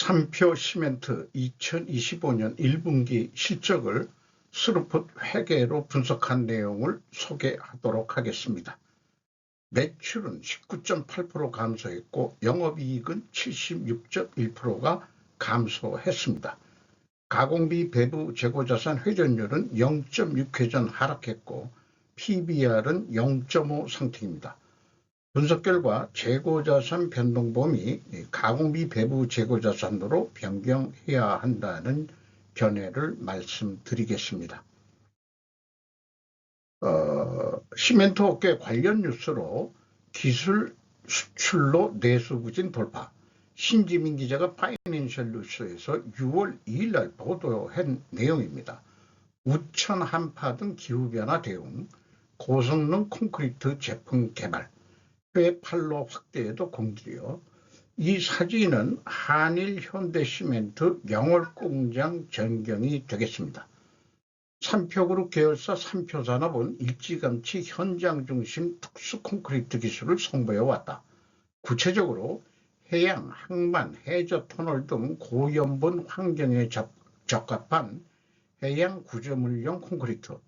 삼표 시멘트 2025년 1분기 실적을 스루풋 회계로 분석한 내용을 소개하도록 하겠습니다. 매출은 19.8% 감소했고 영업이익은 76.1%가 감소했습니다. 가공비 배부 재고자산 회전율은 0.6회전 하락했고 PBR은 0.5 상태입니다. 분석 결과 재고자산 변동범위 가공비 배부 재고자산으로 변경해야 한다는 견해를 말씀드리겠습니다. 시멘트 업계 관련 뉴스로 기술 수출로 내수 부진 돌파. 신지민 기자가 파이낸셜 뉴스에서 6월 2일 날 보도한 내용입니다. 우천 한파 등 기후변화 대응, 고성능 콘크리트 제품 개발, 해외 판로 확대에도 공들여 이 사진은 한일 현대시멘트 영월 공장 전경이 되겠습니다. 삼표그룹 계열사 삼표산업은 일찌감치 현장 중심 특수 콘크리트 기술을 선보여왔다. 구체적으로 해양, 항만, 해저 터널 등 고연분 환경에 적합한 해양 구조물용 콘크리트,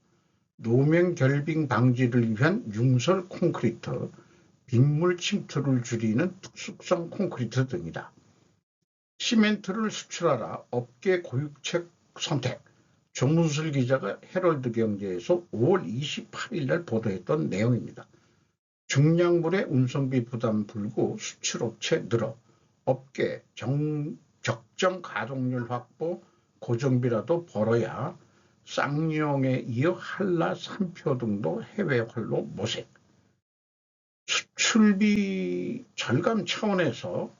노면 결빙 방지를 위한 융설 콘크리트, 빗물 침투를 줄이는 특수성 콘크리트 등이다. 시멘트를 수출하라 업계 고육책 선택. 정문술 기자가 헤럴드 경제에서 5월 28일 날 보도했던 내용입니다. 중량물의 운송비 부담 불구 수출업체 늘어 업계 적정 가동률 확보 고정비라도 벌어야 쌍용에 이어 한라, 삼표 등도 해외활로 모색. 수출비 절감 차원에서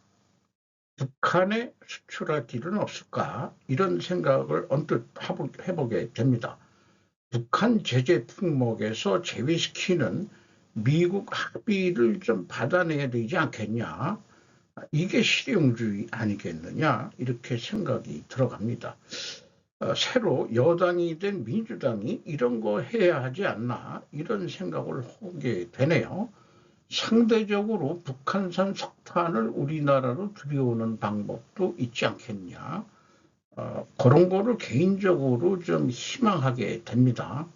북한에 수출할 길은 없을까 이런 생각을 언뜻 해보게 됩니다. 북한 제재 품목에서 제외시키는 미국 합의를 좀 받아내야 되지 않겠냐, 이게 실용주의 아니겠느냐 이렇게 생각이 들어갑니다. 새로 여당이 된 민주당이 이런 거 해야 하지 않나 이런 생각을 하게 되네요. 상대적으로 북한산 석탄을 우리나라로 들여오는 방법도 있지 않겠냐. 그런 거를 개인적으로 좀 희망하게 됩니다.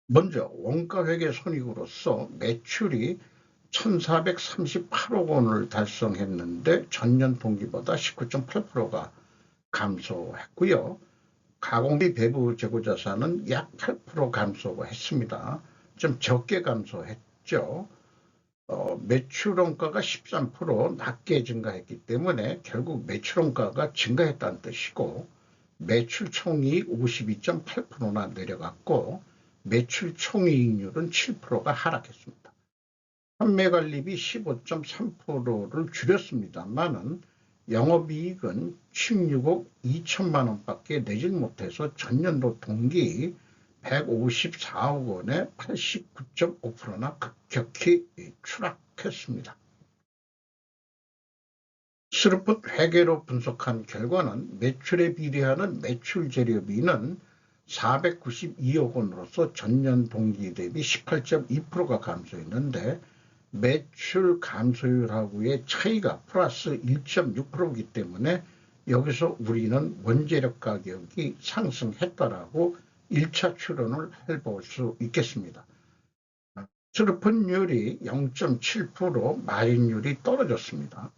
먼저 원가회계 손익으로서 매출이 1,438억 원을 달성했는데 전년 동기보다 19.8%가 감소했고요. 가공비 배부 재고자산은 약 8% 감소했습니다. 좀 적게 감소했죠. 매출 원가가 13% 낮게 증가했기 때문에 결국 매출 원가가 증가했다는 뜻이고 매출 총이익 52.8%나 내려갔고 매출 총이익률은 7%가 하락했습니다. 판매관리비 15.3%를 줄였습니다만은 영업이익은 16억 2천만 원밖에 내질 못해서 전년도 동기 154억 원에 89.5%나 급격히 추락했습니다. 스루풋 회계로 분석한 결과는 매출에 비례하는 매출 재료비는 492억 원으로서 전년 동기 대비 18.2%가 감소했는데 매출 감소율하고의 차이가 플러스 1.6%이기 때문에 여기서 우리는 원재료 가격이 상승했다라고 1차 추론을 해볼 수 있겠습니다. 스루풋율이 0.7%, 마진율이 떨어졌습니다.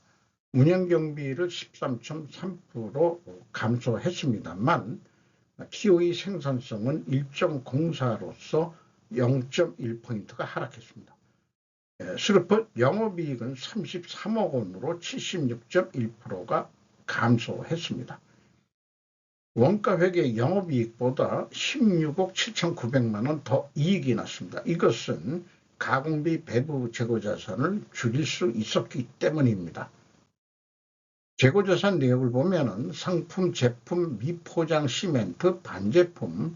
운영경비를 13.3% 감소했습니다만 TOE 생산성은 1.04로서 0.1포인트가 하락했습니다. 스루풋 영업이익은 33억 원으로 76.1%가 감소했습니다. 원가회계 영업이익보다 16억 7,900만 원 더 이익이 났습니다. 이것은 가공비 배부 재고자산을 줄일 수 있었기 때문입니다. 재고자산 내역을 보면은 상품, 제품, 미포장 시멘트, 반제품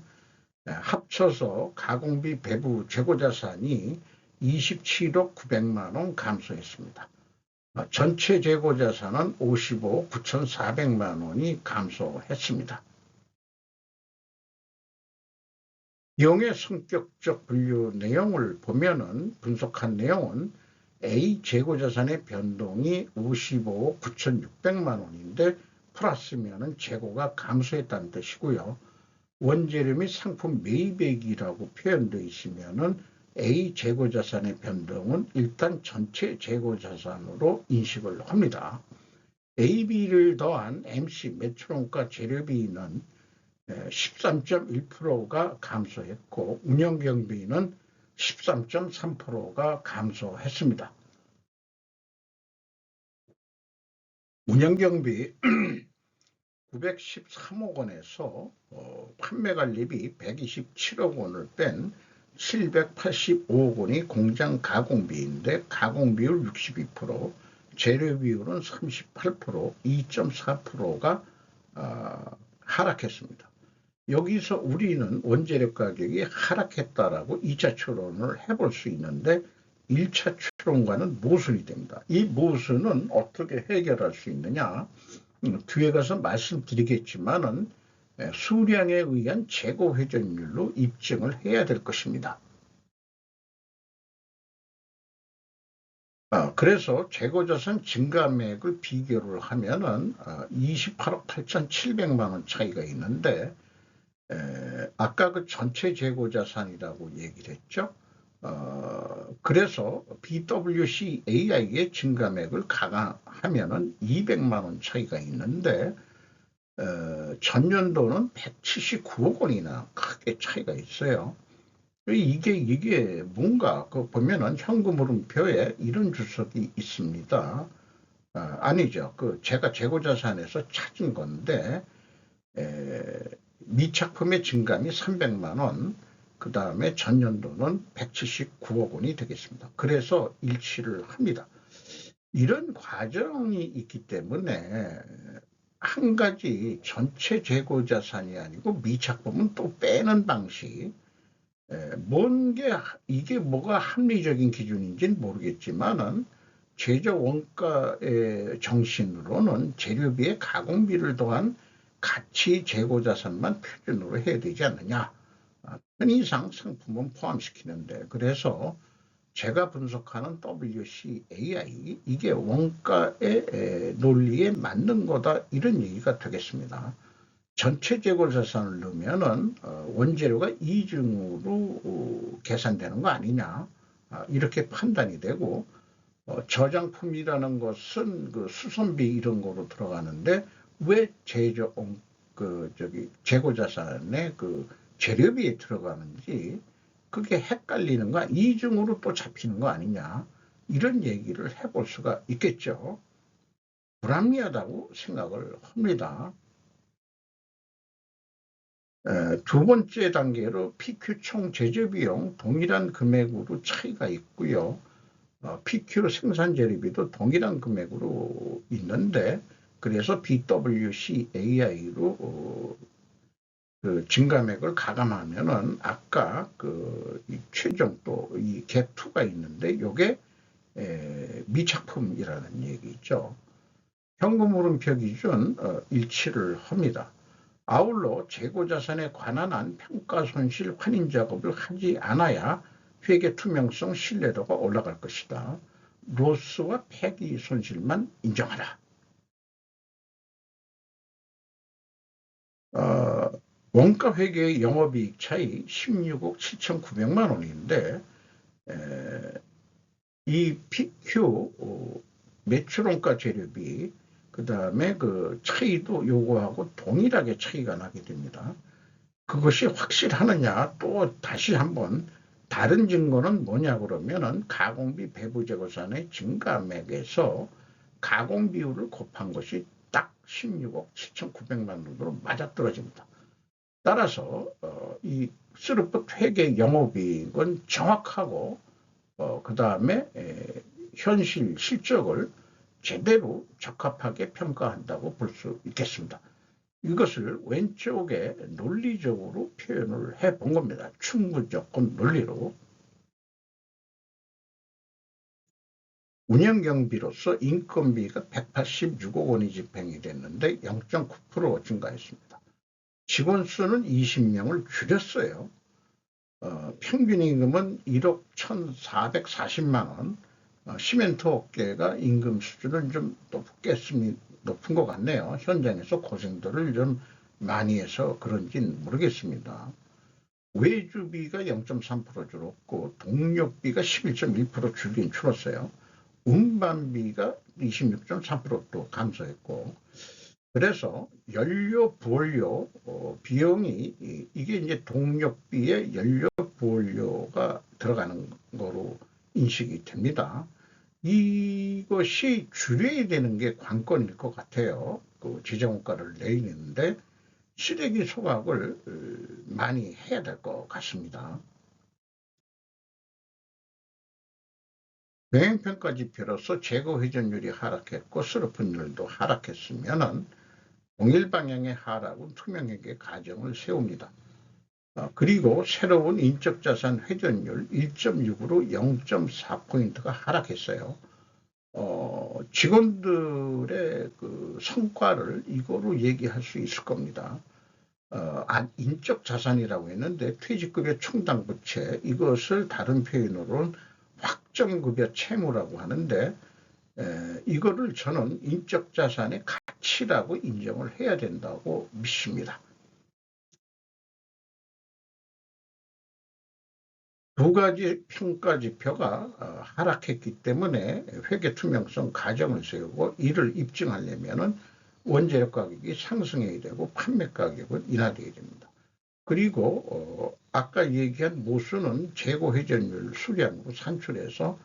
합쳐서 가공비 배부 재고자산이 27억 900만 원 감소했습니다. 전체 재고자산은 55억 9,400만 원이 감소했습니다. 이용의 성격적 분류 내용을 보면은 분석한 내용은 A 재고자산의 변동이 55억 9,600만 원인데 플러스면은 재고가 감소했다는 뜻이고요. 원재료 및 상품 매입액이라고 표현되어 있으면은 A 재고자산의 변동은 일단 전체 재고자산으로 인식을 합니다. AB를 더한 MC 매출원가 재료비는 13.1%가 감소했고 운영경비는 13.3%가 감소했습니다. 운영경비 913억 원에서 판매관리비 127억 원을 뺀 785억 원이 공장 가공비인데 가공비율 62%, 재료비율은 38%, 2.4%가 하락했습니다. 여기서 우리는 원재료 가격이 하락했다라고 2차 추론을 해볼 수 있는데 1차 추론과는 모순이 됩니다. 이 모순은 어떻게 해결할 수 있느냐? 뒤에 가서 말씀드리겠지만은 수량에 의한 재고 회전율로 입증을 해야 될 것입니다. 그래서 재고자산 증가액을 비교를 하면은 28억 8,700만 원 차이가 있는데 아까 그 전체 재고자산이라고 얘기를 했죠. 그래서 BWCAI의 증가액을 가감하면은 200만 원 차이가 있는데 전년도는 179억 원이나 크게 차이가 있어요. 이게 뭔가 그 보면은 현금흐름표에 이런 주석이 있습니다. 아니죠. 제가 재고자산에서 찾은 건데 미착품의 증감이 300만 원, 그 다음에 전년도는 179억 원이 되겠습니다. 그래서 일치를 합니다. 이런 과정이 있기 때문에 한 가지 전체 재고자산이 아니고 미착품은 또 빼는 방식, 이게 뭐가 합리적인 기준인지는 모르겠지만은 제조 원가의 정신으로는 재료비에 가공비를 더한 가치 재고자산만 표준으로 해야 되지 않느냐. 편의상 상품은 포함시키는데 그래서 제가 분석하는 WCAI 이게 원가의 논리에 맞는 거다 이런 얘기가 되겠습니다. 전체 재고자산을 넣으면은 원재료가 이중으로 계산되는 거 아니냐 이렇게 판단이 되고 저장품이라는 것은 그 수선비 이런 거로 들어가는데 왜 재고자산에 그 재료비에 들어가는지 그게 헷갈리는 거 이중으로 또 잡히는 거 아니냐 이런 얘기를 해볼 수가 있겠죠. 불합리하다고 생각을 합니다. 두 번째 단계로 PQ 총 제조비용 동일한 금액으로 차이가 있고요. PQ 생산 재료비도 동일한 금액으로 있는데 그래서 BWCAI로 그 증감액을 가감하면은 아까 최종 또 이 갭2가 있는데 요게 미착품이라는 얘기죠. 현금흐름표 기준 일치를 합니다. 아울러 재고자산에 관한 한 평가손실 환인 작업을 하지 않아야 회계 투명성 신뢰도가 올라갈 것이다. 로스와 폐기 손실만 인정하라. 원가 회계의 영업이익 차이 16억 7,900만 원인데 이 PQ 매출원가 재료비 그 다음에 그 차이도 요거하고 동일하게 차이가 나게 됩니다. 그것이 확실하느냐 또 다시 한번 다른 증거는 뭐냐 그러면은 가공비 배부재고산의 증가액에서 가공비율을 곱한 것이 딱 16억 7,900만 원으로 맞아떨어집니다. 따라서 이 스루풋 회계 영업이익은 정확하고 그 다음에 현실 실적을 제대로 적합하게 평가한다고 볼 수 있겠습니다. 이것을 왼쪽에 논리적으로 표현을 해본 겁니다. 충분조건 논리로. 운영경비로서 인건비가 186억 원이 집행이 됐는데 0.9% 증가했습니다. 직원 수는 20명을 줄였어요. 평균 임금은 1억 1,440만 원, 시멘트 업계가 임금 수준은 좀 높은 것 같네요. 현장에서 고생들을 좀 많이 해서 그런지는 모르겠습니다. 외주비가 0.3% 줄었고 동력비가 11.1% 줄긴 줄었어요. 운반비가 26.3%또 감소했고, 그래서 연료 부원료 비용이 이게 이제 동력비에 연료 부원료가 들어가는 거로 인식이 됩니다. 이것이 줄여야 되는 게 관건일 것 같아요. 그 지정원가를 내리는데 쓰레기 소각을 많이 해야 될 것 같습니다. 영향평가 지표로서 재고 회전율이 하락했고 슬로픈율도 하락했으면은 동일 방향의 하락은 투명하게 가정을 세웁니다. 그리고 새로운 인적자산 회전율 1.6으로 0.4포인트가 하락했어요. 직원들의 그 성과를 이거로 얘기할 수 있을 겁니다. 인적 자산이라고 했는데 퇴직급여 충당부채, 이것을 다른 표현으로는 확정급여 채무라고 하는데, 이거를 저는 인적 자산의 가치라고 인정을 해야 된다고 믿습니다. 두 가지 평가 지표가 하락했기 때문에 회계 투명성 가정을 세우고 이를 입증하려면 원재료 가격이 상승해야 되고 판매 가격은 인하되어야 됩니다. 그리고 아까 얘기한 모수는 재고 회전율 수량으로 산출해서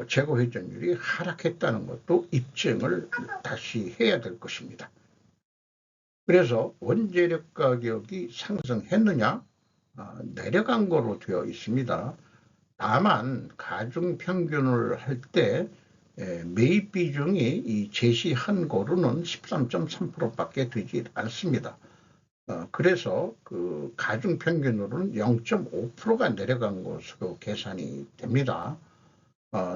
재고 회전율이 하락했다는 것도 입증을 다시 해야 될 것입니다. 그래서 원재료 가격이 상승했느냐? 내려간 거로 되어 있습니다. 다만 가중 평균을 할 때 매입 비중이 이 제시한 거로는 13.3%밖에 되지 않습니다. 그래서 그 가중 평균으로는 0.5%가 내려간 것으로 계산이 됩니다.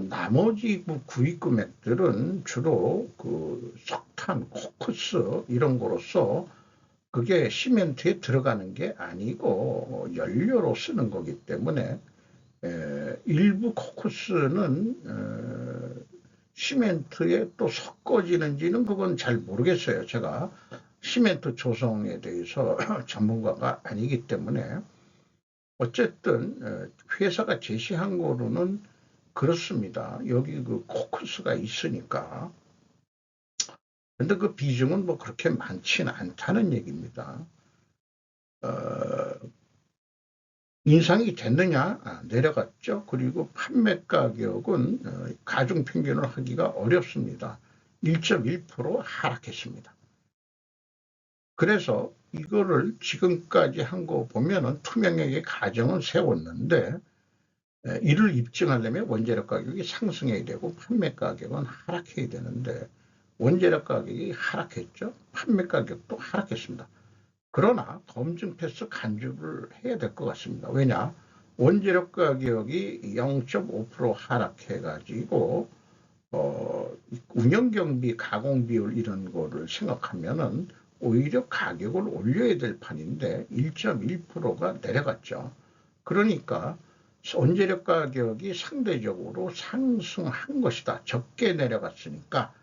나머지 구입 금액들은 주로 그 석탄, 코크스 이런 거로서 그게 시멘트에 들어가는 게 아니고 연료로 쓰는 거기 때문에 일부 코크스는 시멘트에 또 섞어지는지는 그건 잘 모르겠어요. 제가 시멘트 조성에 대해서 전문가가 아니기 때문에. 어쨌든 회사가 제시한 거로는 그렇습니다. 여기 그 코크스가 있으니까. 근데 그 비중은 뭐 그렇게 많지는 않다는 얘기입니다. 인상이 됐느냐? 내려갔죠. 그리고 판매 가격은 가중 평균을 하기가 어렵습니다. 1.1% 하락했습니다. 그래서 이거를 지금까지 한 거 보면은 투명하게 가정은 세웠는데, 이를 입증하려면 원재료 가격이 상승해야 되고 판매 가격은 하락해야 되는데, 원재료 가격이 하락했죠. 판매 가격도 하락했습니다. 그러나 검증 패스 간주를 해야 될 것 같습니다. 왜냐? 원재료 가격이 0.5% 하락해가지고 운영경비, 가공비율 이런 거를 생각하면은 오히려 가격을 올려야 될 판인데 1.1%가 내려갔죠. 그러니까 원재료 가격이 상대적으로 상승한 것이다. 적게 내려갔으니까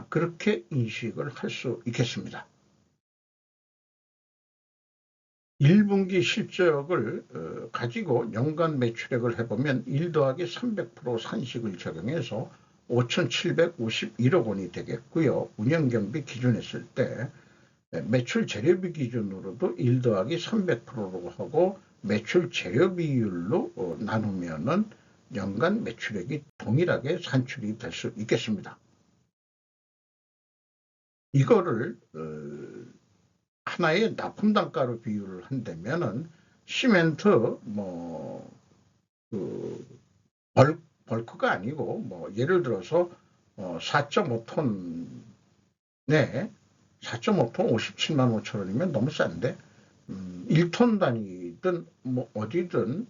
그렇게 인식을 할 수 있겠습니다. 1분기 실적을 가지고 연간 매출액을 해보면 1 더하기 300% 산식을 적용해서 5,751억 원이 되겠고요. 운영경비 기준했을 때 매출 재료비 기준으로도 1 더하기 300%로 하고 매출 재료비율로 나누면은 연간 매출액이 동일하게 산출이 될 수 있겠습니다. 이거를 하나의 납품 단가로 비유를 한다면은 시멘트 벌크가 아니고 예를 들어서 4.5톤에 4.5톤 57만 5천 원이면 너무 싼데 1톤 단위든 어디든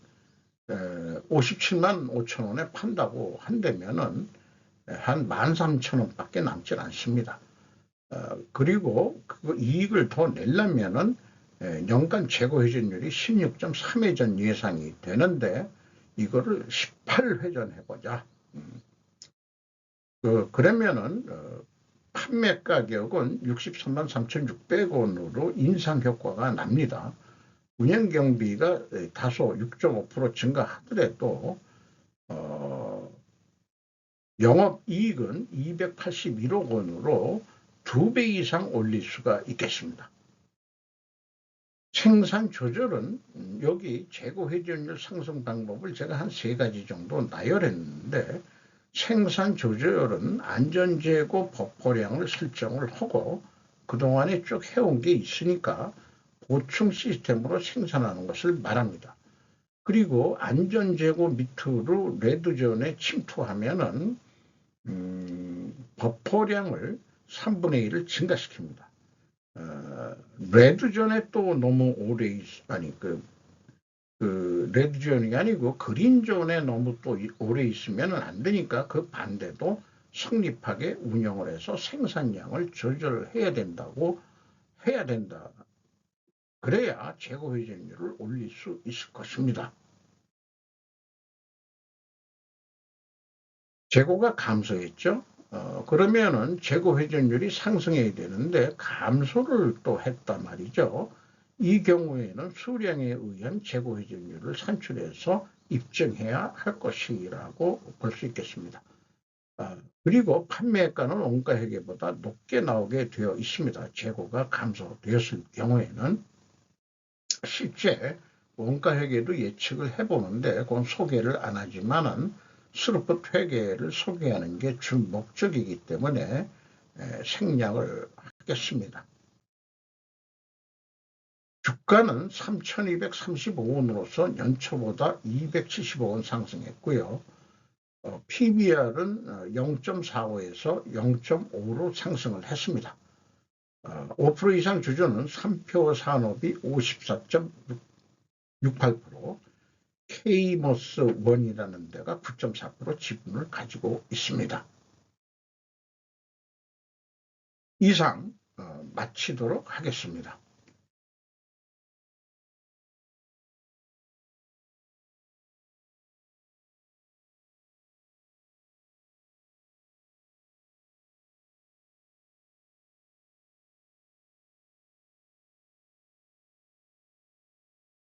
57만 5천 원에 판다고 한다면은 한 13,000원밖에 남질 않습니다. 그리고 그 이익을 더 내려면은 연간 재고 회전율이 16.3회전 예상이 되는데 이거를 18회전 해보자. 그러면은 판매 가격은 63만 3,600원으로 인상 효과가 납니다. 운영 경비가 다소 6.5% 증가하더라도 영업 이익은 281억 원으로 2배 이상 올릴 수가 있겠습니다. 생산 조절은 여기 재고 회전율 상승 방법을 제가 한 3가지 정도 나열했는데, 생산 조절은 안전재고 버퍼량을 설정을 하고 그동안에 쭉 해온 게 있으니까 보충 시스템으로 생산하는 것을 말합니다. 그리고 안전재고 밑으로 레드존에 침투하면은 버퍼량을 3분의 1을 증가시킵니다. 레드존에 또 너무 오래 레드존이 아니고 그린존에 너무 또 오래 있으면 안 되니까 그 반대도 성립하게 운영을 해서 생산량을 조절해야 해야 된다. 그래야 재고 회전율을 올릴 수 있을 것입니다. 재고가 감소했죠. 그러면은 재고 회전율이 상승해야 되는데 감소를 또 했단 말이죠. 이 경우에는 수량에 의한 재고 회전율을 산출해서 입증해야 할 것이라고 볼 수 있겠습니다. 그리고 판매가는 원가회계보다 높게 나오게 되어 있습니다. 재고가 감소되었을 경우에는. 실제 원가회계도 예측을 해보는데 그건 소개를 안 하지만은 스루풋 회계를 소개하는 게 주 목적이기 때문에 생략을 하겠습니다. 주가는 3,235원으로서 연초보다 275원 상승했고요. PBR은 0.45에서 0.5로 상승을 했습니다. 5% 이상 주주는 3표 산업이 54.68%, K모스1이라는 데가 9.4% 지분을 가지고 있습니다. 이상 마치도록 하겠습니다.